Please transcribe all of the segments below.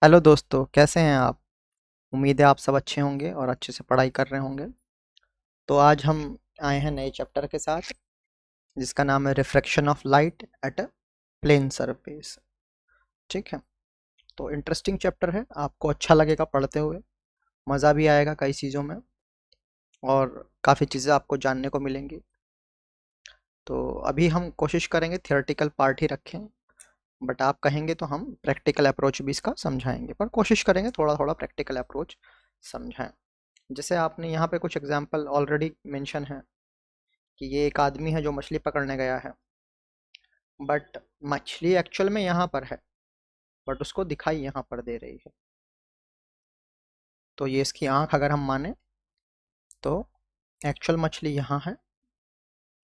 Hello दोस्तों, कैसे हैं आप? उम्मीद है आप सब अच्छे होंगे और अच्छे से पढ़ाई कर रहे होंगे। तो आज हम आए हैं नए चैप्टर के साथ, जिसका नाम है refraction of light at a plane surface. ठीक है। तो इंटरेस्टिंग चैप्टर है, आपको अच्छा लगेगा पढ़ते हुए, मज़ा भी आएगा कई चीज़ों में, और काफ़ी चीज़ें आपको जानने को मिलेंगी। तो अभी हम कोशिश करेंगे थियोरेटिकल पार्ट ही रखें, बट आप कहेंगे तो हम प्रैक्टिकल अप्रोच भी इसका समझाएंगे, पर कोशिश करेंगे थोड़ा थोड़ा प्रैक्टिकल अप्रोच समझाएं। जैसे आपने यहाँ पे कुछ एग्जाम्पल ऑलरेडी मेंशन है कि ये एक आदमी है जो मछली पकड़ने गया है, बट मछली एक्चुअल में यहाँ पर है, बट उसको दिखाई यहाँ पर दे रही है। तो ये इसकी आंख अगर हम माने तो एक्चुअल मछली यहाँ है,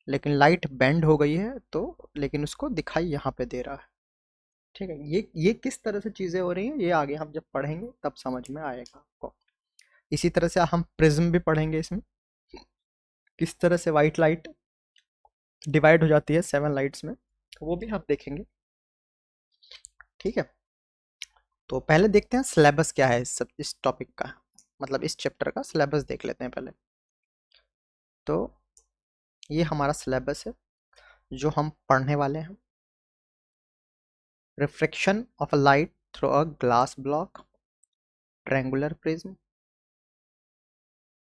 लेकिन लाइट बेंड हो गई है, तो लेकिन उसको दिखाई यहाँ पे दे रहा है। ठीक है। ये किस तरह से चीज़ें हो रही हैं, ये आगे हम जब पढ़ेंगे तब समझ में आएगा आपको। इसी तरह से हम प्रिज्म भी पढ़ेंगे, इसमें किस तरह से वाइट लाइट डिवाइड हो जाती है 7 लाइट्स में, वो भी हम देखेंगे। ठीक है। तो पहले देखते हैं सिलेबस क्या है इस टॉपिक का, मतलब इस चैप्टर का सिलेबस देख लेते हैं पहले। तो ये हमारा सिलेबस है जो हम पढ़ने वाले हैं। Refraction of a light through a glass block, triangular prism,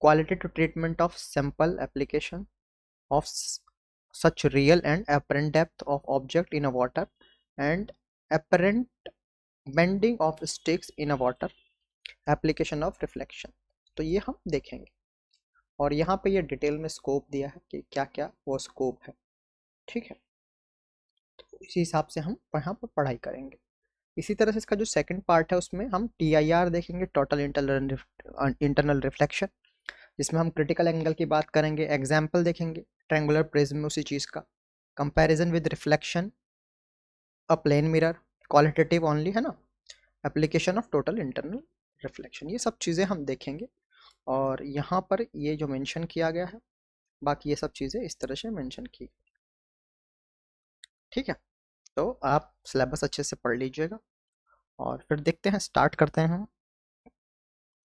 qualitative treatment of sample application of such real and apparent depth of object in a water, and apparent bending of sticks in a water, application of reflection। तो ये हम देखेंगे, और यहाँ पे ये detail में scope दिया है कि क्या क्या वो स्कोप है। ठीक है। तो इसी हिसाब से हम यहाँ पर पढ़ाई करेंगे। इसी तरह से इसका जो सेकंड पार्ट है उसमें हम TIR देखेंगे, टोटल इंटरनल रिफ्लेक्शन, जिसमें हम क्रिटिकल एंगल की बात करेंगे, एग्जाम्पल देखेंगे ट्रायंगुलर प्रिज्म में उसी चीज़ का, comparison with reflection a plane mirror, qualitative only है ना, application of total internal reflection, ये सब चीज़ें हम देखेंगे। और यहाँ पर ये जो मेंशन किया गया है, बाकी ये सब चीज़ें इस तरह से मेंशन की। ठीक है। तो आप सिलेबस अच्छे से पढ़ लीजिएगा और फिर देखते हैं, स्टार्ट करते हैं।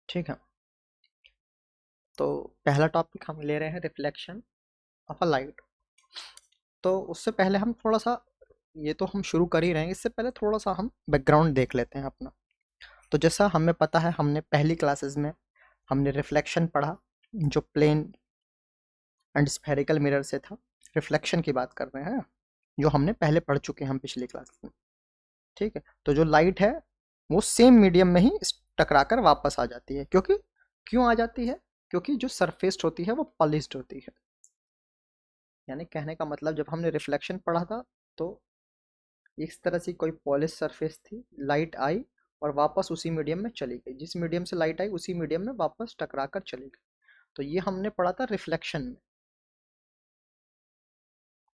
ठीक है। तो पहला टॉपिक हम ले रहे हैं रिफ्लेक्शन ऑफ अ लाइट। तो उससे पहले हम थोड़ा सा, ये तो हम शुरू कर ही रहे हैं, इससे पहले थोड़ा सा हम बैकग्राउंड देख लेते हैं अपना। तो जैसा हमें पता है, हमने पहली क्लासेस में हमने रिफ्लेक्शन पढ़ा, जो प्लेन एंड स्फेरिकल मिरर से था। रिफ्लेक्शन की बात कर रहे हैं, जो हमने पहले पढ़ चुके हैं हम पिछली क्लास में। ठीक है। तो जो लाइट है वो सेम मीडियम में ही टकरा कर वापस आ जाती है, क्योंकि क्यों आ जाती है? क्योंकि जो सरफेस होती है वो पॉलिश्ड होती है। यानी कहने का मतलब, जब हमने रिफ्लेक्शन पढ़ा था तो इस तरह से कोई पॉलिश सरफेस थी, लाइट आई और वापस उसी मीडियम में चली गई, जिस मीडियम से लाइट आई उसी मीडियम में वापस टकरा कर चली गई। तो ये हमने पढ़ा था रिफ्लेक्शन में।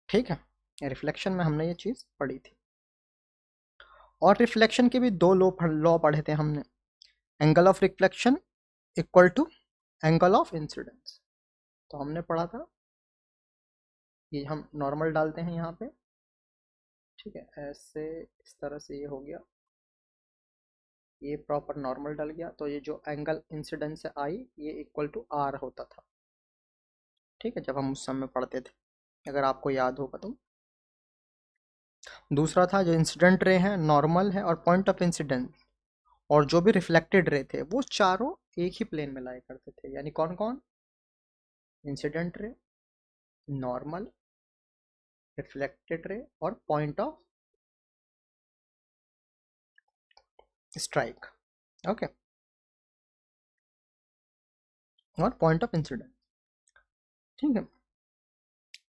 ठीक है। रिफ्लेक्शन में हमने ये चीज़ पढ़ी थी। और रिफ्लेक्शन के भी दो लॉ पढ़े थे हमने। Angle of reflection equal to angle of incidence. तो हमने पढ़ा था, ये हम नॉर्मल डालते हैं यहाँ पे। ठीक है। ऐसे इस तरह से ये हो गया, ये प्रॉपर नॉर्मल डल गया, तो ये जो एंगल इंसिडेंस से आई ये इक्वल टू आर होता था। ठीक है, जब हम उस समय पढ़ते थे, अगर आपको याद होगा तो। दूसरा था, जो इंसिडेंट रे है, नॉर्मल है और पॉइंट ऑफ इंसिडेंस, और जो भी रिफ्लेक्टेड रे थे वो चारों एक ही प्लेन में लाया करते थे। यानी कौन कौन? Incident ray, normal, reflected ray और पॉइंट ऑफ स्ट्राइक। ओके। और पॉइंट ऑफ इंसिडेंस। ठीक है।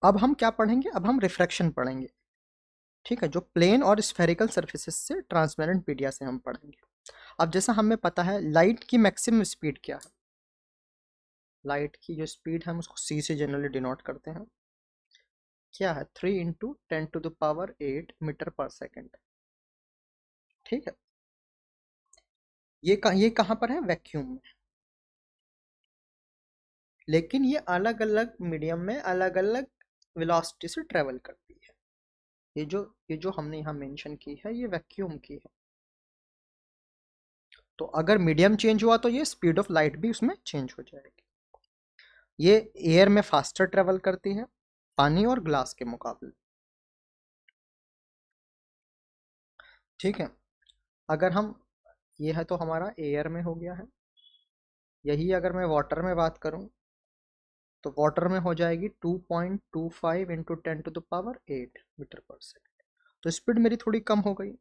अब हम क्या पढ़ेंगे? अब हम रिफ्रैक्शन पढ़ेंगे। ठीक है, जो प्लेन और स्फेरिकल सर्फेसेस से ट्रांसपेरेंट मीडिया से हम पढ़ेंगे। अब जैसा हमें पता है, लाइट की मैक्सिमम स्पीड क्या है? लाइट की जो स्पीड है हम उसको c से जनरली डिनोट करते हैं। क्या है? 3 × 10⁸ मीटर पर सेकेंड। ठीक है। ये कहाँ पर है? वैक्यूम में। लेकिन ये अलग अलग मीडियम में अलग अलग वेलोसिटी से ट्रेवल करती है। ये जो हमने यहाँ मेंशन की है, ये वैक्यूम की है। तो अगर मीडियम चेंज हुआ तो ये स्पीड ऑफ लाइट भी उसमें चेंज हो जाएगी। ये एयर में फास्टर ट्रेवल करती है पानी और ग्लास के मुकाबले। ठीक है, अगर हम, ये है तो हमारा एयर में हो गया है। यही अगर मैं वाटर में बात करूं तो वाटर में हो जाएगी 2.25 इंटू 10⁸ मीटर पर सेकेंड। तो स्पीड मेरी थोड़ी कम हो गई।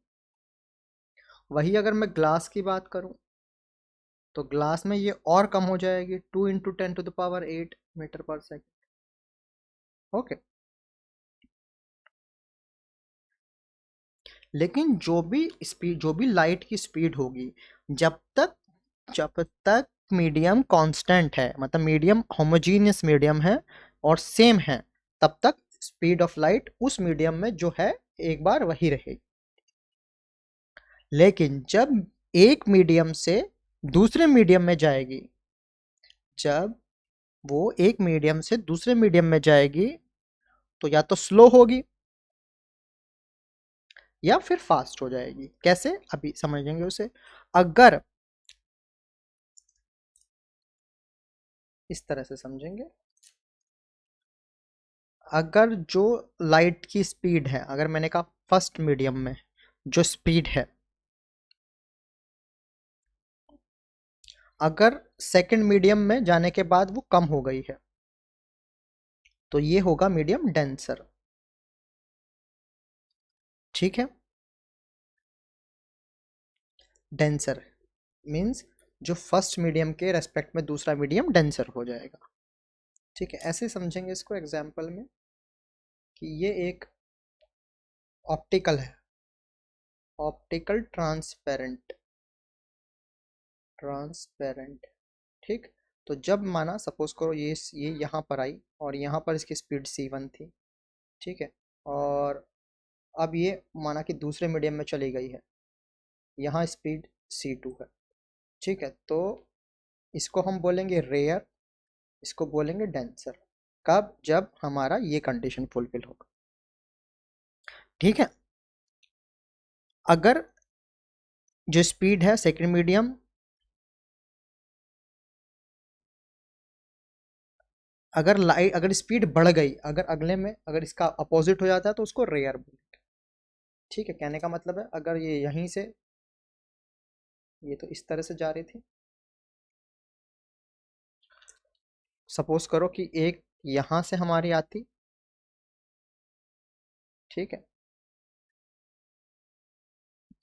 वही अगर मैं ग्लास की बात करूं तो ग्लास में ये और कम हो जाएगी 2 इंटू 10⁸ मीटर पर सेकेंड। ओके, लेकिन जो भी लाइट की स्पीड होगी, जब तक जब तक मीडियम कांस्टेंट है, मतलब मीडियम होमोजीनियस मीडियम है और सेम है, तब तक स्पीड ऑफ लाइट उस मीडियम में जो है एक बार वही रहेगी। लेकिन जब एक मीडियम से दूसरे मीडियम में जाएगी, जब वो एक मीडियम से दूसरे मीडियम में जाएगी, तो या तो स्लो होगी या फिर फास्ट हो जाएगी। कैसे, अभी समझेंगे उसे। अगर इस तरह से समझेंगे, अगर जो लाइट की स्पीड है, अगर मैंने कहा फर्स्ट मीडियम में जो स्पीड है, अगर सेकंड मीडियम में जाने के बाद वो कम हो गई है, तो ये होगा मीडियम डेंसर। ठीक है, डेंसर मींस जो फर्स्ट मीडियम के रेस्पेक्ट में दूसरा मीडियम डेंसर हो जाएगा। ठीक है, ऐसे समझेंगे इसको एग्जाम्पल में कि ये एक ऑप्टिकल है, ऑप्टिकल ट्रांसपेरेंट, ट्रांसपेरेंट। ठीक, तो जब माना सपोज करो ये यहाँ पर आई और यहाँ पर इसकी स्पीड c1 थी। ठीक है, और अब ये माना कि दूसरे मीडियम में चली गई है, यहाँ स्पीड c2 है। ठीक है, तो इसको हम बोलेंगे रेयर, इसको बोलेंगे डेंसर। कब, जब हमारा ये कंडीशन फुलफिल होगा। ठीक है, अगर जो स्पीड है सेकंड मीडियम, अगर स्पीड बढ़ गई, अगर अगले में अगर इसका अपोजिट हो जाता है तो उसको रेयर बोलेंगे। ठीक है, कहने का मतलब है अगर ये यहीं से, ये तो इस तरह से जा रही थी, सपोज करो कि एक यहां से हमारी आती। ठीक है,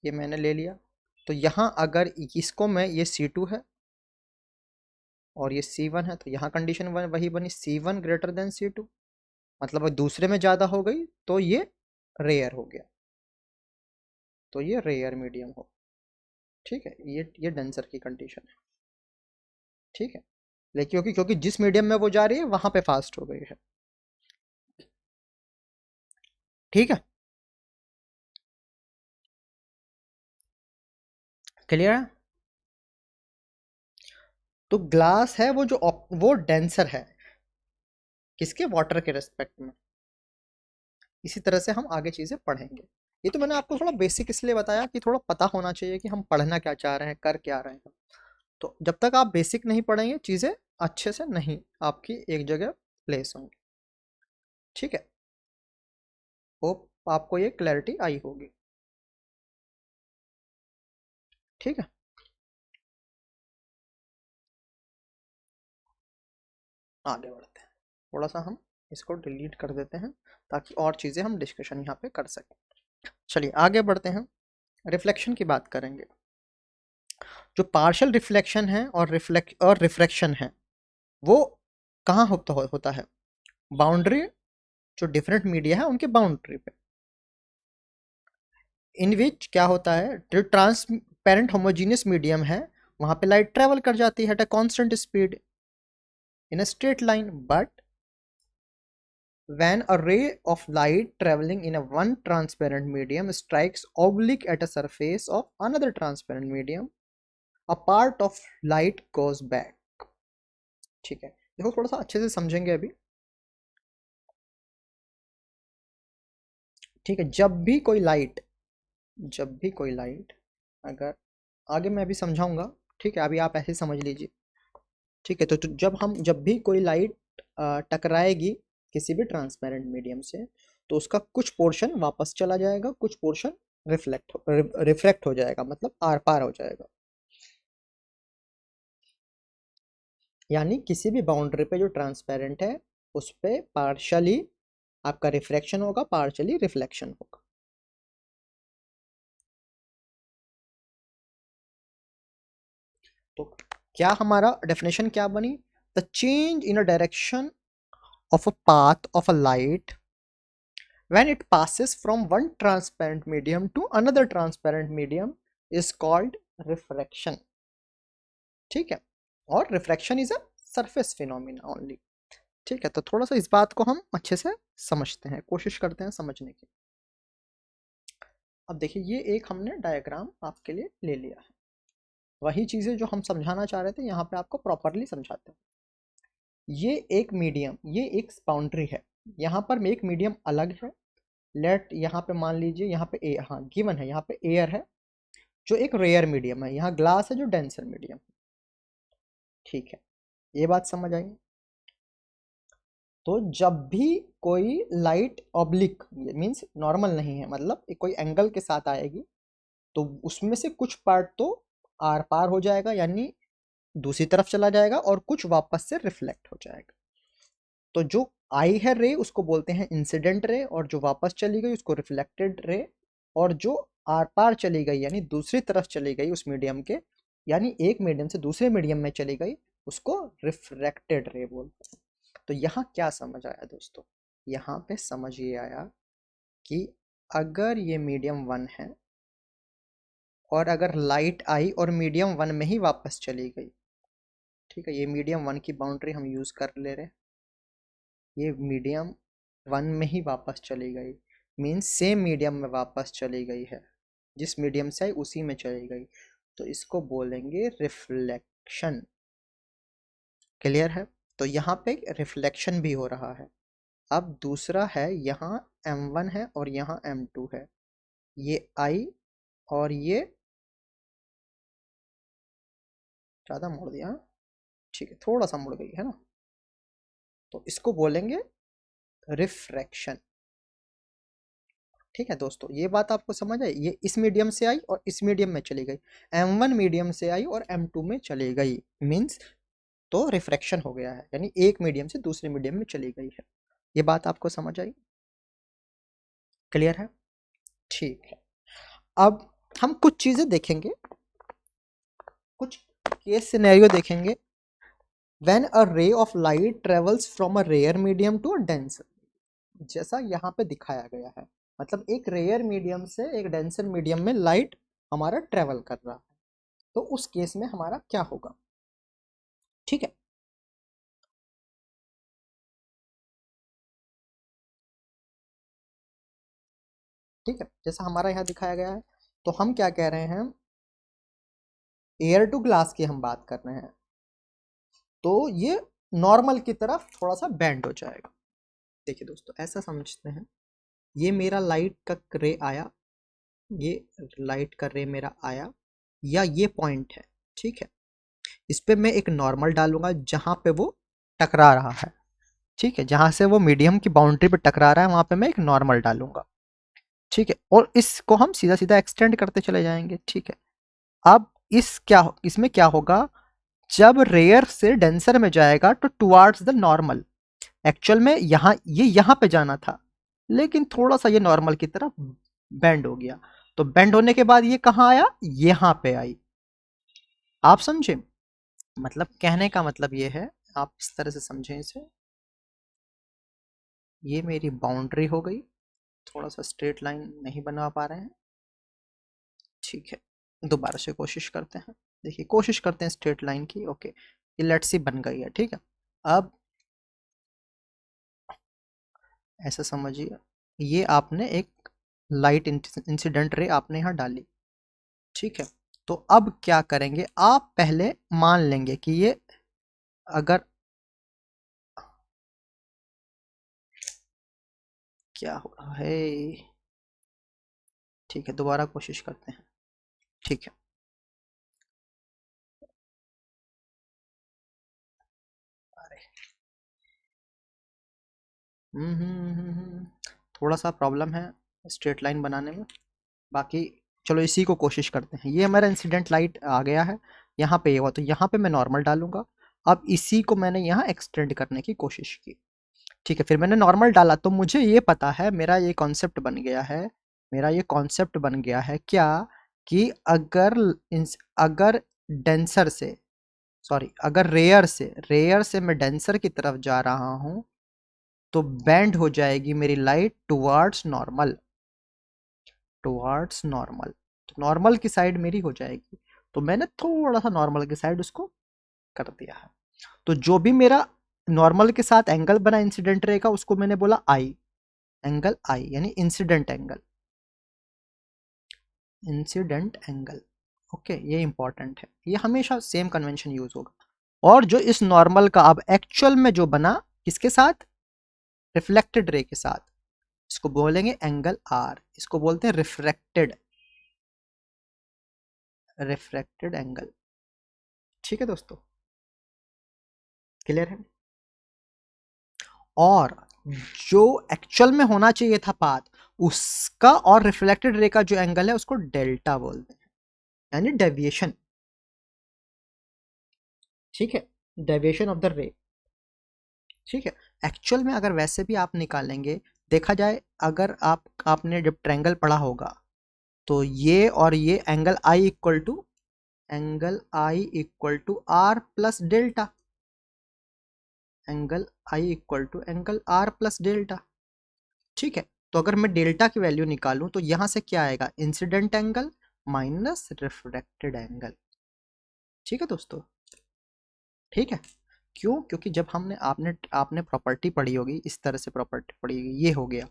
ये मैंने ले लिया, तो यहाँ अगर इसको मैं, ये C2 है और ये C1 है, तो यहाँ कंडीशन वही बनी, C1 ग्रेटर देन C2, मतलब दूसरे में ज़्यादा हो गई तो ये रेयर हो गया, तो ये रेयर मीडियम हो। ठीक है, ये डेंसर की कंडीशन है। ठीक है, लेकिन क्योंकि जिस मीडियम में वो जा रही है वहां पे फास्ट हो गई है। ठीक है, क्लियर है। तो ग्लास है वो जो वो डेंसर है, किसके, वाटर के रेस्पेक्ट में। इसी तरह से हम आगे चीज़ें पढ़ेंगे। ये तो मैंने आपको थोड़ा बेसिक इसलिए बताया कि थोड़ा पता होना चाहिए कि हम पढ़ना क्या चाह रहे हैं, कर क्या रहे हैं। तो जब तक आप बेसिक नहीं पढ़ेंगे, चीज़ें अच्छे से नहीं आपकी एक जगह प्लेस होंगी। ठीक है, होप आपको ये क्लैरिटी आई होगी। ठीक है, आगे बढ़ते हैं। थोड़ा सा हम इसको डिलीट कर देते हैं ताकि और चीज़ें हम डिस्कशन यहाँ पे कर सकें। चलिए आगे बढ़ते हैं, रिफ्लेक्शन की बात करेंगे। जो पार्शियल रिफ्लेक्शन है और रिफ्रैक्शन है, वो कहाँ होता है, बाउंड्री, जो डिफरेंट मीडिया है उनके बाउंड्री पे, इन विच क्या होता है, जो ट्रांसपेरेंट होमोजीनियस मीडियम है वहां पे लाइट ट्रेवल कर जाती है at a constant speed in a straight line, but when a ray of light traveling in a one transparent medium strikes oblique at a surface of another transparent medium, a part of light goes back। ठीक है, देखो थोड़ा सा अच्छे से समझेंगे अभी। ठीक है, जब भी कोई लाइट, अगर आगे मैं अभी समझाऊंगा, ठीक है, अभी आप ऐसे समझ लीजिए। ठीक है, तो जब भी कोई लाइट टकराएगी किसी भी ट्रांसपेरेंट मीडियम से, तो उसका कुछ पोर्शन वापस चला जाएगा, कुछ पोर्शन रिफ्लेक्ट हो जाएगा, मतलब आर पार हो जाएगा। यानी किसी भी बाउंड्री पे जो ट्रांसपेरेंट है उस पे पार्शली आपका रिफ्रैक्शन होगा, पार्शली रिफ्लेक्शन होगा। तो क्या हमारा डेफिनेशन क्या बनी? The change in a direction of a path of a light when it passes from one transparent medium to another transparent medium is called refraction। ठीक है, और refraction is a surface phenomena only. ठीक है, तो थोड़ा सा इस बात को हम अच्छे से समझते हैं, कोशिश करते हैं समझने की। अब देखिए, ये एक हमने डायग्राम आपके लिए ले लिया है, वही चीज़ें जो हम समझाना चाह रहे थे यहाँ पे आपको प्रॉपरली समझाते हैं। ये एक मीडियम, ये एक बाउंड्री है, यहाँ पर एक मीडियम अलग है। लेट यहाँ पे मान लीजिए, यहाँ पे ए, हाँ गिवन है, यहाँ पे एयर है जो एक रेयर मीडियम है, यहाँ ग्लास है जो डेंसर मीडियम है। ठीक है, ये बात समझ आई। तो जब भी कोई लाइट ऑब्लिक मीन्स नॉर्मल नहीं है, मतलब कोई एंगल के साथ आएगी, तो उसमें से कुछ पार्ट तो आर पार हो जाएगा, यानी दूसरी तरफ चला जाएगा, और कुछ वापस से रिफ्लेक्ट हो जाएगा। तो जो आई है रे उसको बोलते हैं इंसिडेंट रे, और जो वापस चली गई उसको रिफ्लेक्टेड रे, और जो आर पार चली गई यानी दूसरी तरफ चली गई उस मीडियम के, यानी एक मीडियम से दूसरे मीडियम में चली गई, उसको रिफ्रैक्टेड रे बोलते हैं। तो यहाँ क्या समझ आया दोस्तों? यहाँ पे समझ ये आया कि अगर ये मीडियम वन है और अगर लाइट आई और मीडियम वन में ही वापस चली गई, ठीक है, ये मीडियम वन की बाउंड्री हम यूज कर ले रहे, ये मीडियम वन में ही वापस चली गई, मीन्स सेम मीडियम में वापस चली गई है, जिस मीडियम से आई उसी में चली गई, तो इसको बोलेंगे रिफ्लेक्शन। क्लियर है? तो यहाँ पे रिफ्लेक्शन भी हो रहा है। अब दूसरा है, यहाँ m1 है और यहाँ m2 है, ये आई और ये ज़्यादा मुड़ दिया, ठीक है, थोड़ा सा मुड़ गई है ना, तो इसको बोलेंगे रिफ्रैक्शन। ठीक है दोस्तों, ये बात आपको समझ आई? ये इस मीडियम से आई और इस मीडियम में चली गई, m1 मीडियम से आई और m2 में चली गई, मीन्स तो रिफ्रैक्शन हो गया है, यानी एक मीडियम से दूसरे मीडियम में चली गई है। ये बात आपको समझ आई? क्लियर है? ठीक है, अब हम कुछ चीज़ें देखेंगे, कुछ केस सिनेरियो देखेंगे। When a ray of light travels from a rare medium to a denser, जैसा यहाँ पे दिखाया गया है, मतलब एक रेयर मीडियम से एक डेंसर मीडियम में लाइट हमारा ट्रेवल कर रहा है, तो उस केस में हमारा क्या होगा? ठीक है, ठीक है, जैसा हमारा यहाँ दिखाया गया है, तो हम क्या कह रहे हैं, एयर टू ग्लास की हम बात कर रहे हैं, तो ये नॉर्मल की तरफ थोड़ा सा बेंड हो जाएगा। देखिए दोस्तों, ऐसा समझते हैं, ये मेरा लाइट का रे आया, ये लाइट का रे मेरा आया, या ये पॉइंट है, ठीक है, इस पे मैं एक नॉर्मल डालूंगा जहां पे वो टकरा रहा है, ठीक है, जहां से वो मीडियम की बाउंड्री पे टकरा रहा है वहां पे मैं एक नॉर्मल डालूंगा, ठीक है, और इसको हम सीधा सीधा एक्सटेंड करते चले जाएंगे। ठीक है, अब इसमें क्या होगा, जब रेयर से डेंसर में जाएगा तो टुवार्ड्स द नॉर्मल, एक्चुअल में यहाँ पे जाना था, लेकिन थोड़ा सा ये नॉर्मल की तरफ बेंड हो गया, तो बेंड होने के बाद ये कहाँ आया, यहाँ पे आई। आप समझे? मतलब कहने का मतलब ये है, आप इस तरह से समझें इसे, ये मेरी बाउंड्री हो गई, थोड़ा सा स्ट्रेट लाइन नहीं बना पा रहे हैं, ठीक है, दोबारा से कोशिश करते हैं। देखिए, कोशिश करते हैं स्ट्रेट लाइन की, ओके, ये लेट्स सी बन गई है, ठीक है। अब ऐसा समझिए, ये आपने एक लाइट इंसिडेंट रे आपने यहाँ डाली, ठीक है, तो अब क्या करेंगे, आप पहले मान लेंगे कि ये अगर क्या हो रहा है, ठीक है, दोबारा कोशिश करते हैं, ठीक है, थोड़ा सा प्रॉब्लम है स्ट्रेट लाइन बनाने में, बाकी चलो इसी को कोशिश करते हैं। ये हमारा इंसिडेंट लाइट आ गया है, यहाँ पे ये हुआ तो यहाँ पे मैं नॉर्मल डालूंगा। अब इसी को मैंने यहाँ एक्सटेंड करने की कोशिश की, ठीक है। फिर मैंने नॉर्मल डाला तो मुझे ये पता है, मेरा ये कॉन्सेप्ट बन गया है, मेरा ये कॉन्सेप्ट बन गया है क्या, कि अगर डेंसर से, सॉरी, अगर रेयर से मैं डेंसर की तरफ जा रहा हूँ तो बेंड हो जाएगी मेरी light towards normal, towards normal. तो नॉर्मल की साइड मेरी हो जाएगी, तो मैंने थोड़ा सा नॉर्मल की साइड उसको कर दिया है। तो जो भी मेरा नॉर्मल के साथ एंगल बना इंसिडेंट रे का, उसको मैंने बोला आई, एंगल आई यानी incident angle, incident angle. Okay, ये इंपॉर्टेंट है, ये हमेशा सेम कन्वेंशन यूज होगा। और जो इस नॉर्मल का अब एक्चुअल में जो बना किसके साथ, रिफ्लेक्टेड रे के साथ, इसको बोलेंगे एंगल आर, इसको बोलते हैं रिफ्रैक्टेड, रिफ्रैक्टेड एंगल। ठीक है दोस्तों, क्लियर है। और जो एक्चुअल में होना चाहिए था पाथ, उसका और रिफ्लेक्टेड रे का जो एंगल है उसको डेल्टा बोलते हैं, यानी डेविएशन। ठीक है, डेविएशन ऑफ द रे। ठीक है, एक्चुअल में अगर वैसे भी आप निकालेंगे, देखा जाए, अगर आपने जब ट्रायंगल पढ़ा होगा तो ये और ये angle i equal to r plus delta, angle i equal to angle r plus delta. ठीक है, तो अगर मैं डेल्टा की वैल्यू निकालूं तो यहां से क्या आएगा, incident angle minus refracted angle. ठीक है दोस्तों, ठीक है। क्यों, क्योंकि जब हमने आपने आपने प्रॉपर्टी पढ़ी होगी, इस तरह से प्रॉपर्टी पढ़ी होगी, ये हो गया,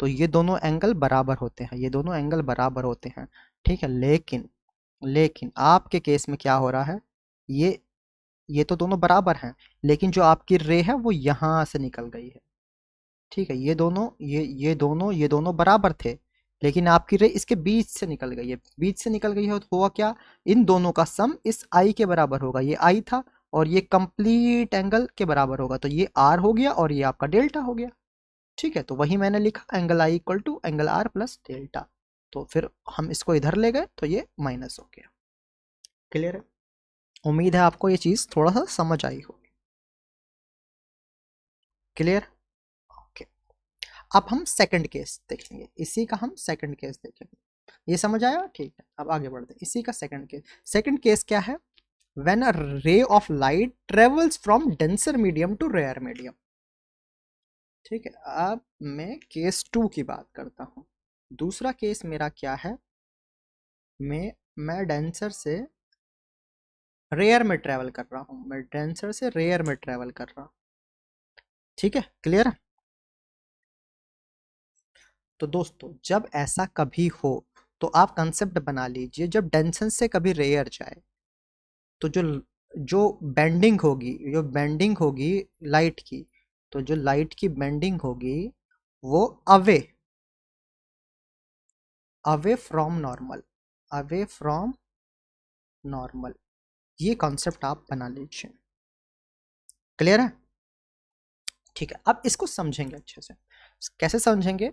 तो ये दोनों एंगल बराबर होते हैं, ये दोनों एंगल बराबर होते हैं। ठीक है, लेकिन लेकिन आपके केस में क्या हो रहा है, ये तो दोनों बराबर हैं, लेकिन जो आपकी रे है वो यहाँ से निकल गई है। ठीक है, ये दोनों बराबर थे, लेकिन आपकी रे इसके बीच से निकल गई है, बीच से निकल गई है तो हुआ क्या, इन दोनों का सम इस आई के बराबर होगा, ये आई था और ये कंप्लीट एंगल के बराबर होगा, तो ये आर हो गया और ये आपका डेल्टा हो गया। ठीक है, तो वही मैंने लिखा, angle i equal to angle r plus delta. तो फिर हम इसको इधर ले गए तो ये माइनस हो गया। क्लियर है, उम्मीद है आपको ये चीज़ थोड़ा सा समझ आई हो। Clear, okay. अब हम सेकंड केस देखेंगे, इसी का हम सेकंड केस देखेंगे। ये समझ आया, ठीक है। अब आगे बढ़ते हैं, इसी का सेकंड केस। सेकंड केस क्या है, when a ray of light travels from denser medium to rare medium. ठीक है, अब मैं केस 2 की बात करता हूँ। दूसरा केस मेरा क्या है, मैं डेंसर से रेयर में ट्रेवल कर रहा हूँ, मैं डेंसर से रेयर में ट्रेवल कर रहा हूँ। ठीक है, क्लियर है। तो दोस्तों जब ऐसा कभी हो तो आप कंसेप्ट बना लीजिए, जब डेंसन से कभी रेयर जाए तो जो जो बेंडिंग होगी लाइट की, तो जो लाइट की बेंडिंग होगी वो away away from normal, away from normal, ये कॉन्सेप्ट आप बना लीजिए। क्लियर है, ठीक है। अब इसको समझेंगे अच्छे से, कैसे समझेंगे,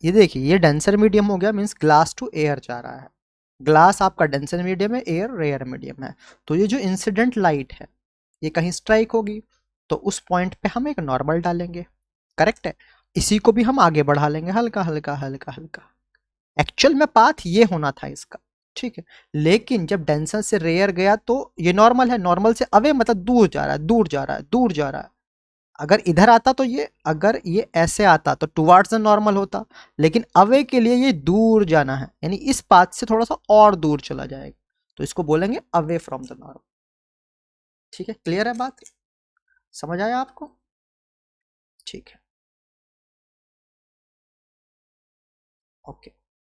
ये देखिए, ये डेंसर मीडियम हो गया, मीन्स ग्लास टू एयर जा रहा है, ग्लास आपका डेंसर मीडियम है, एयर रेयर मीडियम है। तो ये जो इंसिडेंट लाइट है ये कहीं स्ट्राइक होगी, तो उस पॉइंट पे हम एक नॉर्मल डालेंगे, करेक्ट है। इसी को भी हम आगे बढ़ा लेंगे, हल्का हल्का हल्का हल्का। एक्चुअल में पाथ ये होना था इसका, ठीक है। लेकिन जब डेंसर से रेयर गया तो ये नॉर्मल है, नॉर्मल से अवे मतलब दूर जा रहा है, दूर जा रहा है, दूर जा रहा है। अगर इधर आता तो ये, अगर ये ऐसे आता तो टुवार्ड्स द नॉर्मल होता, लेकिन अवे के लिए ये दूर जाना है, यानी इस पाथ से थोड़ा सा और दूर चला जाएगा, तो इसको बोलेंगे अवे फ्रॉम द नॉर्मल। ठीक है, क्लियर है बात, समझ आया आपको, ठीक है, ओके।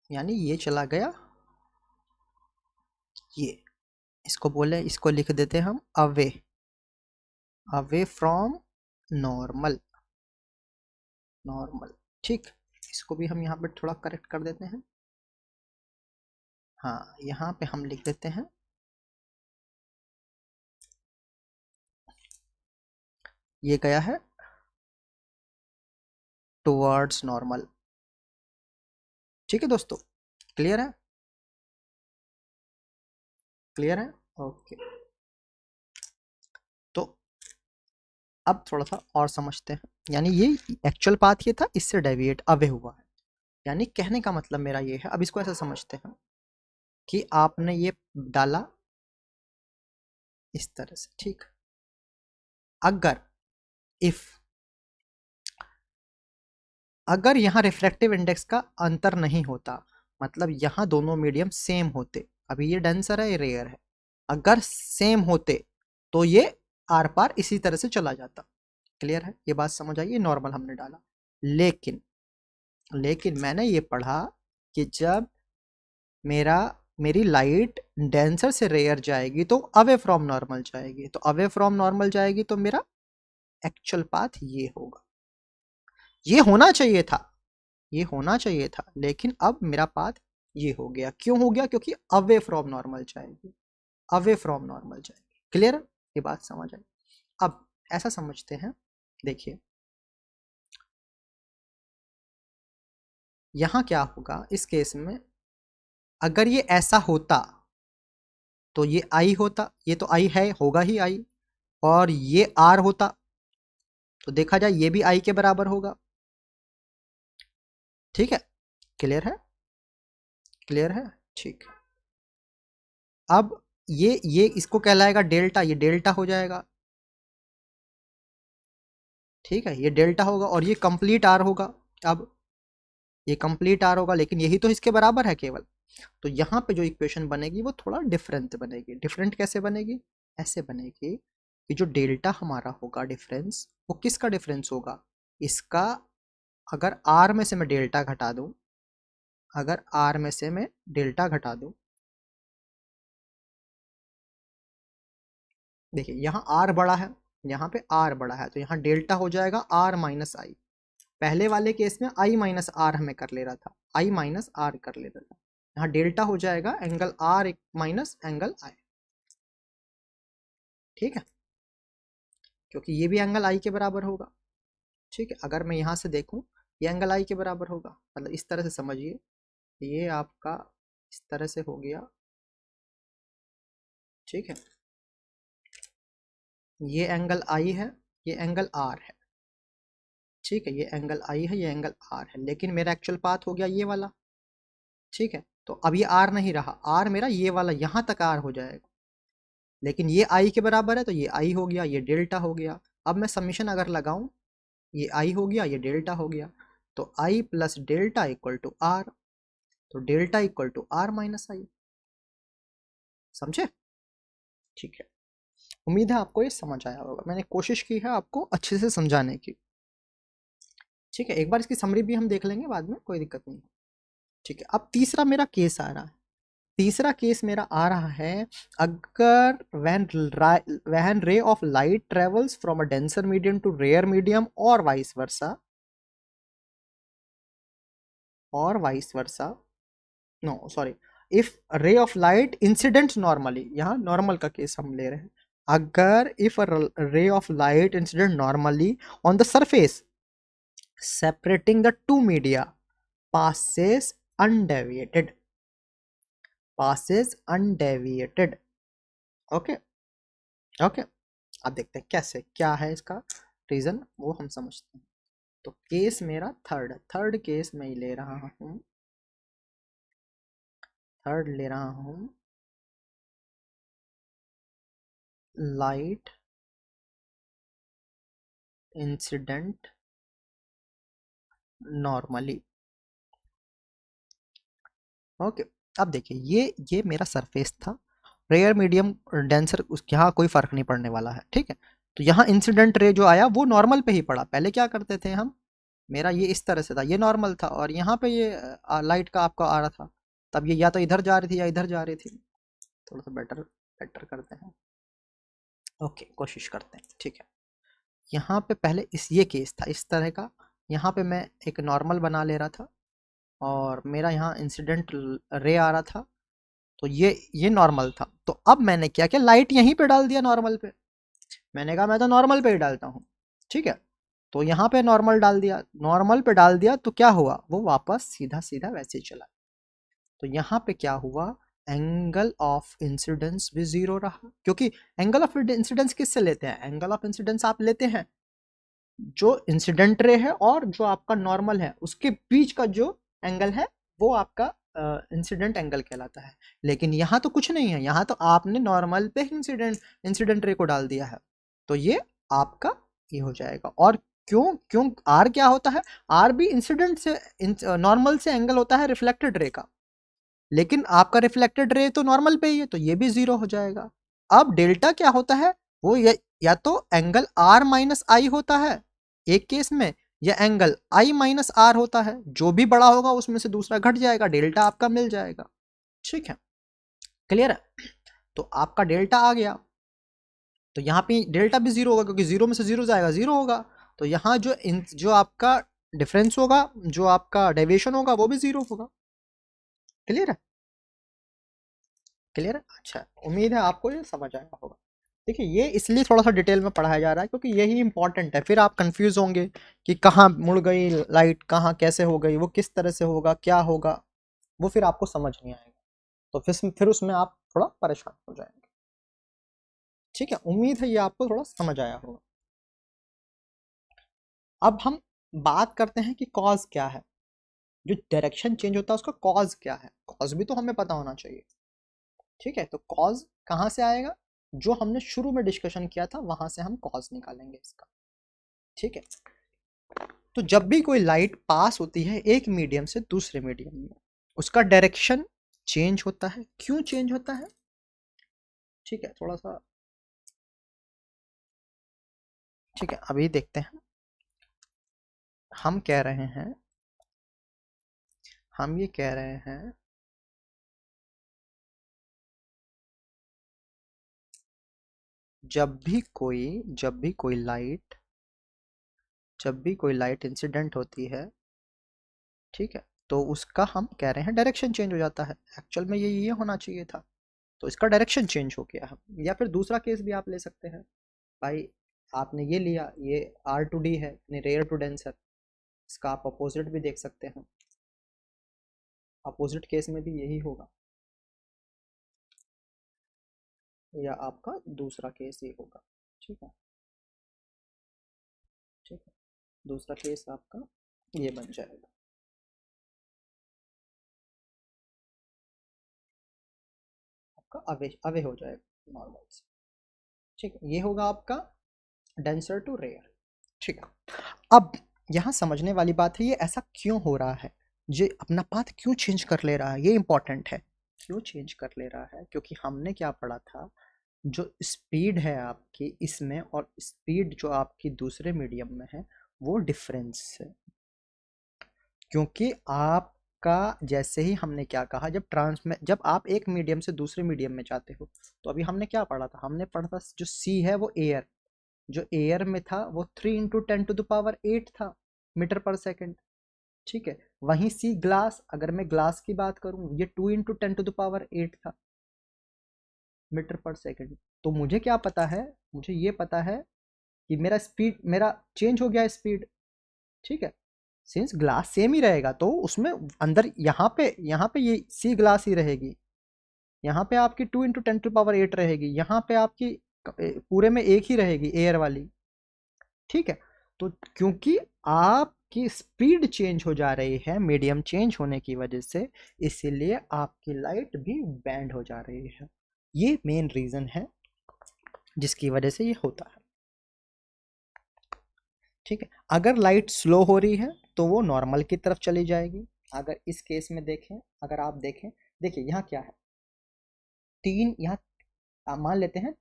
यानी ये चला गया, ये, इसको बोले, इसको लिख देते हैं हम away, away from normal, normal. ठीक, इसको भी हम यहाँ पे थोड़ा करेक्ट कर देते हैं, हाँ, यहाँ पे हम लिख देते हैं, ये गया है टुवर्ड्स नॉर्मल। ठीक है दोस्तों, क्लियर है? क्लियर है? ओके। तो अब थोड़ा सा और समझते हैं, यानी ये एक्चुअल पाथ ये था, इससे डेविएट अवे हुआ है। यानी कहने का मतलब मेरा ये है, अब इसको ऐसा समझते हैं कि आपने ये डाला इस तरह से, ठीक। अगर इफ अगर यहाँ रिफ्रैक्टिव इंडेक्स का अंतर नहीं होता, मतलब यहाँ दोनों मीडियम सेम होते, अभी ये डेंसर है, ये रेयर है, अगर सेम होते तो ये आर पार इसी तरह से चला जाता। क्लियर है? ये बात समझ आई? ये नॉर्मल हमने डाला, लेकिन मैंने ये पढ़ा कि जब मेरी लाइट डेंसर से रेयर जाएगी तो अवे फ्रॉम नॉर्मल जाएगी, तो अवे फ्रॉम नॉर्मल जाएगी तो मेरा एक्चुअल पाथ ये होगा। ये होना चाहिए था, ये होना चाहिए था, लेकिन अब मेरा पाथ ये हो गया। क्यों हो गया? क्योंकि अवे फ्रॉम नॉर्मल जाएगी, अवे फ्रॉम नॉर्मल जाएगी। क्लियर? ये बात समझ आई? अब ऐसा समझते हैं, देखिए यहां क्या होगा इस केस में, अगर ये ऐसा होता तो ये आई होता, ये तो आई है, होगा ही आई, और ये आर होता तो देखा जाए ये भी आई के बराबर होगा। ठीक है? क्लियर है? क्लियर है? ठीक। अब ये इसको कहलाएगा डेल्टा, ये डेल्टा हो जाएगा। ठीक है, ये डेल्टा होगा और ये कंप्लीट आर होगा। अब ये कंप्लीट आर होगा, लेकिन यही तो इसके बराबर है केवल। तो यहाँ पे जो इक्वेशन बनेगी वो थोड़ा डिफरेंट बनेगी। डिफरेंट कैसे बनेगी? ऐसे बनेगी कि जो डेल्टा हमारा होगा डिफरेंस, वो किसका डिफरेंस होगा? इसका। अगर आर में से मैं डेल्टा घटा दूं, अगर आर में से मैं डेल्टा घटा दूं, देखिए यहाँ आर बड़ा है, यहाँ पे आर बड़ा है, तो यहाँ डेल्टा हो जाएगा आर माइनस आई। पहले वाले केस में आई माइनस आर हमें कर ले रहा था, आई माइनस आर कर ले रहा था, यहाँ डेल्टा हो जाएगा एंगल आर माइनस एंगल आई। ठीक है, क्योंकि ये भी एंगल आई के बराबर होगा। ठीक है, अगर मैं यहाँ से देखूँ ये एंगल आई के बराबर होगा, मतलब इस तरह से समझिए, ये आपका इस तरह से हो गया। ठीक है, ये एंगल आई है, ये एंगल आर है। ठीक है, ये एंगल आई है, ये एंगल आर है, लेकिन मेरा एक्चुअल पाथ हो गया ये वाला। ठीक है, तो अब ये आर नहीं रहा, आर मेरा ये वाला यहाँ तक आर हो जाएगा, लेकिन ये आई के बराबर है तो ये आई हो गया, ये डेल्टा हो गया। अब मैं समीशन अगर लगाऊं, ये आई हो गया, ये डेल्टा हो गया, तो I plus delta equal to R, तो delta equal to R minus I. समझे? ठीक है, उम्मीद है आपको ये समझ आया होगा। मैंने कोशिश की है आपको अच्छे से समझाने की। ठीक है, एक बार इसकी समरी भी हम देख लेंगे बाद में, कोई दिक्कत नहीं। ठीक है, अब तीसरा मेरा केस आ रहा है। तीसरा केस मेरा आ रहा है, अगर when ray of light travels from a denser medium to rare medium और vice versa, no sorry, if ray of light incidents normally, यहाँ नॉर्मल का केस हम ले रहे हैं। अगर if a ray of light incident normally on the surface separating the two media passes undeviated, okay okay. अब देखते हैं कैसे, क्या है इसका रीजन, वो हम समझते हैं। तो केस मेरा थर्ड केस मैं ले रहा हूं, थर्ड ले रहा हूं, लाइट इंसिडेंट नॉर्मली। ओके, अब देखिए ये मेरा सरफेस था, रेयर मीडियम डेंसर, उसके यहाँ कोई फर्क नहीं पड़ने वाला है। ठीक है, तो यहाँ इंसिडेंट रे जो आया वो नॉर्मल पे ही पड़ा। पहले क्या करते थे हम, मेरा ये इस तरह से था, ये नॉर्मल था, और यहाँ पे ये लाइट का आपका आ रहा था, तब ये या तो इधर जा रही थी या इधर जा रही थी। थोड़ा सा बेटर करते हैं। ओके, कोशिश करते हैं। ठीक है, यहाँ पे पहले ये केस था इस तरह का, यहाँ पे मैं एक नॉर्मल बना ले रहा था और मेरा यहाँ इंसिडेंट रे आ रहा था, तो ये नॉर्मल था। तो अब मैंने क्या किया, लाइट यहीं पे डाल दिया नॉर्मल पे। मैंने कहा मैं तो नॉर्मल पे ही डालता हूँ। ठीक है, तो यहाँ पे नॉर्मल डाल दिया, नॉर्मल पे डाल दिया तो क्या हुआ, वो वापस सीधा सीधा वैसे ही चला। तो यहाँ पे क्या हुआ, एंगल ऑफ इंसिडेंस भी जीरो रहा, क्योंकि एंगल ऑफ इंसिडेंस किससे लेते हैं, एंगल ऑफ इंसिडेंस आप लेते हैं जो इंसिडेंट रे है और जो आपका नॉर्मल है उसके बीच का जो एंगल है वो आपका इंसिडेंट एंगल कहलाता है। लेकिन यहाँ तो कुछ नहीं है, यहाँ तो आपने नॉर्मल पे इंसिडेंट रे को डाल दिया है, तो ये आपका ये हो जाएगा। और क्यों क्यों आर क्या होता है, आर भी इंसिडेंट से नॉर्मल से एंगल होता है रिफ्लेक्टेड रे का, लेकिन आपका रिफ्लेक्टेड रे तो नॉर्मल पे ही है तो ये भी जीरो हो जाएगा। अब डेल्टा क्या होता है, वो या तो एंगल आर माइनस आई होता है एक केस में, या एंगल आई माइनस आर होता है, जो भी बड़ा होगा उसमें से दूसरा घट जाएगा, डेल्टा आपका मिल जाएगा। ठीक है, क्लियर है। तो आपका डेल्टा आ गया, तो यहाँ पे डेल्टा भी जीरो होगा क्योंकि जीरो में से जीरो जाएगा जीरो होगा, तो यहाँ जो आपका डिफरेंस होगा, जो आपका डेविएशन होगा वो भी जीरो होगा। क्लियर है, क्लियर है। अच्छा, उम्मीद है आपको ये समझ आया होगा। देखिए ये इसलिए थोड़ा सा डिटेल में पढ़ाया जा रहा है क्योंकि यही इंपॉर्टेंट है, फिर आप कंफ्यूज होंगे कि कहाँ मुड़ गई लाइट, कहाँ कैसे हो गई, वो किस तरह से होगा, क्या होगा, वो फिर आपको समझ नहीं आएगा, तो फिर उसमें आप थोड़ा परेशान हो जाएंगे। ठीक है, उम्मीद है ये आपको थोड़ा समझ आया होगा। अब हम बात करते हैं कि कॉज क्या है, जो डायरेक्शन चेंज होता है उसका कॉज क्या है, कॉज भी तो हमें पता होना चाहिए। ठीक है, तो कॉज कहाँ से आएगा, जो हमने शुरू में डिस्कशन किया था वहां से हम कॉज निकालेंगे इसका। ठीक है, तो जब भी कोई लाइट पास होती है एक मीडियम से दूसरे मीडियम में, उसका डायरेक्शन चेंज होता है। क्यों चेंज होता है, ठीक है, थोड़ा सा, ठीक है, अभी देखते हैं। हम कह रहे हैं, हम ये कह रहे हैं जब भी कोई लाइट इंसिडेंट होती है, ठीक है, तो उसका हम कह रहे हैं डायरेक्शन चेंज हो जाता है। एक्चुअल में ये होना चाहिए था, तो इसका डायरेक्शन चेंज हो गया है। या फिर दूसरा केस भी आप ले सकते हैं, भाई आपने ये लिया, ये आर टू डी है यानी रेयर टू डेंसर, इसका आप अपोजिट भी देख सकते हैं, अपोजिट केस में भी यही होगा, या आपका दूसरा केस ये होगा। ठीक है, ठीक है, दूसरा केस आपका ये बन जाएगा, आपका अवे अवे हो जाएगा नॉर्मल से। ठीक है, ये होगा आपका डेंसर टू रेयर। ठीक है, अब यहाँ समझने वाली बात है ये ऐसा क्यों हो रहा है, ये अपना पाथ क्यों चेंज कर ले रहा है, ये इंपॉर्टेंट है। क्यों चेंज कर ले रहा है, क्योंकि हमने क्या पढ़ा था, जो स्पीड है आपकी इसमें और स्पीड जो आपकी दूसरे मीडियम में है वो डिफरेंस है। क्योंकि आपका जैसे ही हमने क्या कहा, जब आप एक मीडियम से दूसरे मीडियम में जाते हो, तो अभी हमने क्या पढ़ा था, हमने पढ़ा था जो सी है वो एयर, जो एयर में था वो 3 × 10⁸ था मीटर पर सेकंड। ठीक है, वहीं सी ग्लास, अगर मैं ग्लास की बात करूं ये 2 × 10⁸ था मीटर पर सेकंड। तो मुझे क्या पता है, मुझे ये पता है कि मेरा चेंज हो गया स्पीड। ठीक है, सिंस ग्लास सेम ही रहेगा तो उसमें अंदर यहाँ पे ये सी ग्लास ही रहेगी, यहाँ पे आपकी 2 × 10⁸ रहेगी, यहाँ पे आपकी पूरे में एक ही रहेगी एयर वाली। ठीक है, तो क्योंकि आपकी स्पीड चेंज हो जा रही है मीडियम चेंज होने की वजह से, इसीलिए आपकी लाइट भी बैंड हो जा रही है। ये मेन रीजन है जिसकी वजह से ये होता है। ठीक है, अगर लाइट स्लो हो रही है तो वो नॉर्मल की तरफ चली जाएगी। अगर इस केस में देखें, अगर आप देखें, देखिए यहाँ क्या है, तीन यहाँ मान लेते हैं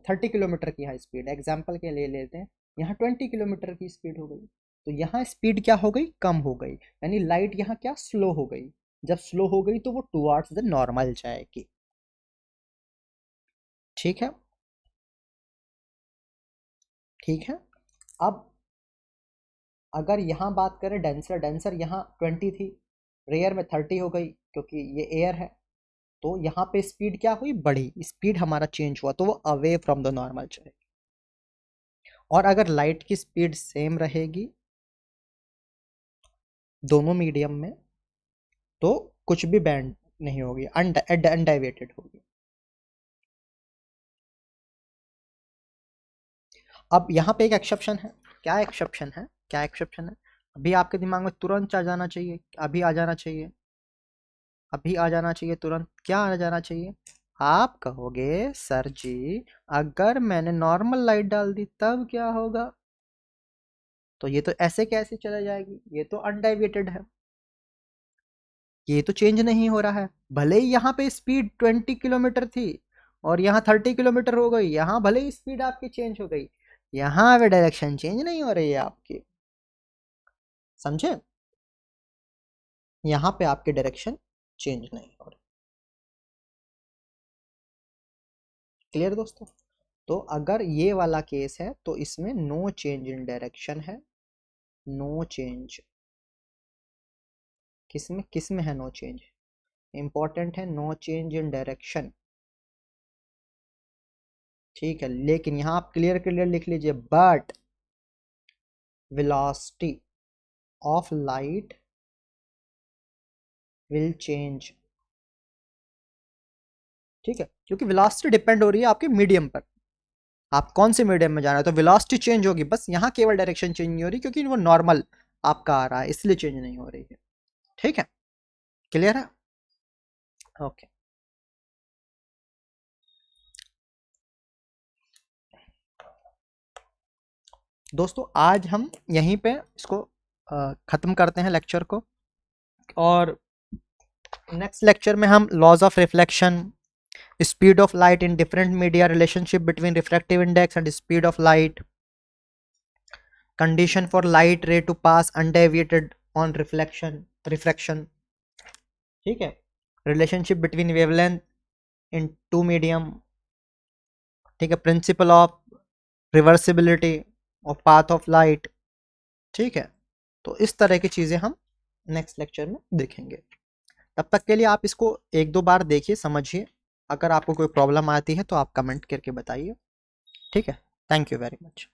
30 किलोमीटर की हाई स्पीड एग्जाम्पल के लिए लेते हैं, यहाँ 20 किलोमीटर की स्पीड हो गई, तो यहाँ स्पीड क्या हो गई, कम हो गई, यानी लाइट यहाँ क्या स्लो हो गई। जब स्लो हो गई तो वो टुवार्ड्स द नॉर्मल जाएगी। ठीक है, ठीक है। अब अगर यहाँ बात करें डेंसर, डेंसर यहाँ 20 थी, रेयर में 30 हो गई क्योंकि ये एयर है, तो यहाँ पे स्पीड क्या हुई, बढ़ी, स्पीड हमारा चेंज हुआ तो वो अवे फ्रॉम द नॉर्मल चले। और अगर लाइट की स्पीड सेम रहेगी दोनों मीडियम में तो कुछ भी बैंड नहीं होगी, अनडाइवेटेड होगी। अब यहाँ पे एक एक्सेप्शन है। क्या एक्सेप्शन है? क्या एक्सेप्शन है? अभी आपके दिमाग में तुरंत आ जाना चाहिए, अभी आ जाना चाहिए, अभी आ जाना चाहिए तुरंत। क्या आ जाना चाहिए? आप कहोगे सर जी अगर मैंने नॉर्मल लाइट डाल दी तब क्या होगा? तो ये तो ऐसे कैसे चला जाएगी, ये तो अनडाइवेटेड है, ये तो चेंज नहीं हो रहा है। भले ही यहाँ पे स्पीड 20 किलोमीटर थी और यहाँ 30 किलोमीटर हो गई, यहाँ भले ही स्पीड आपकी चेंज हो गई, यहाँ पे डायरेक्शन चेंज नहीं हो रही है आपकी, समझे? यहाँ पे आपकी डायरेक्शन चेंज नहीं हो रही। क्लियर दोस्तों? तो अगर ये वाला केस है तो इसमें नो चेंज इन डायरेक्शन है, नो चेंज। किसमें किसमें है नो चेंज? इंपॉर्टेंट है, नो चेंज इन डायरेक्शन, ठीक है। लेकिन यहाँ आप क्लियर क्लियर लिख लीजिए, but velocity of light will change, ठीक है, क्योंकि velocity डिपेंड हो रही है आपके मीडियम पर, आप कौन से मीडियम में जा रहे हो, तो velocity चेंज होगी, बस यहाँ केवल डायरेक्शन चेंज नहीं हो रही क्योंकि वो नॉर्मल आपका आ रहा है इसलिए चेंज नहीं हो रही है, ठीक है। क्लियर है? ओके दोस्तों, आज हम यहीं पे इसको ख़त्म करते हैं लेक्चर को, और नेक्स्ट लेक्चर में हम laws of reflection, speed of light in different media, relationship between refractive index and speed of light, condition for light ray to pass undeviated on refraction, ठीक है, relationship between wavelength in two medium, ठीक है, principle of reversibility of path of light, ठीक है। तो इस तरह की चीज़ें हम नेक्स्ट लेक्चर में देखेंगे। तब तक के लिए आप इसको एक दो बार देखिए, समझिए, अगर आपको कोई प्रॉब्लम आती है तो आप कमेंट करके बताइए, ठीक है। Thank you very much.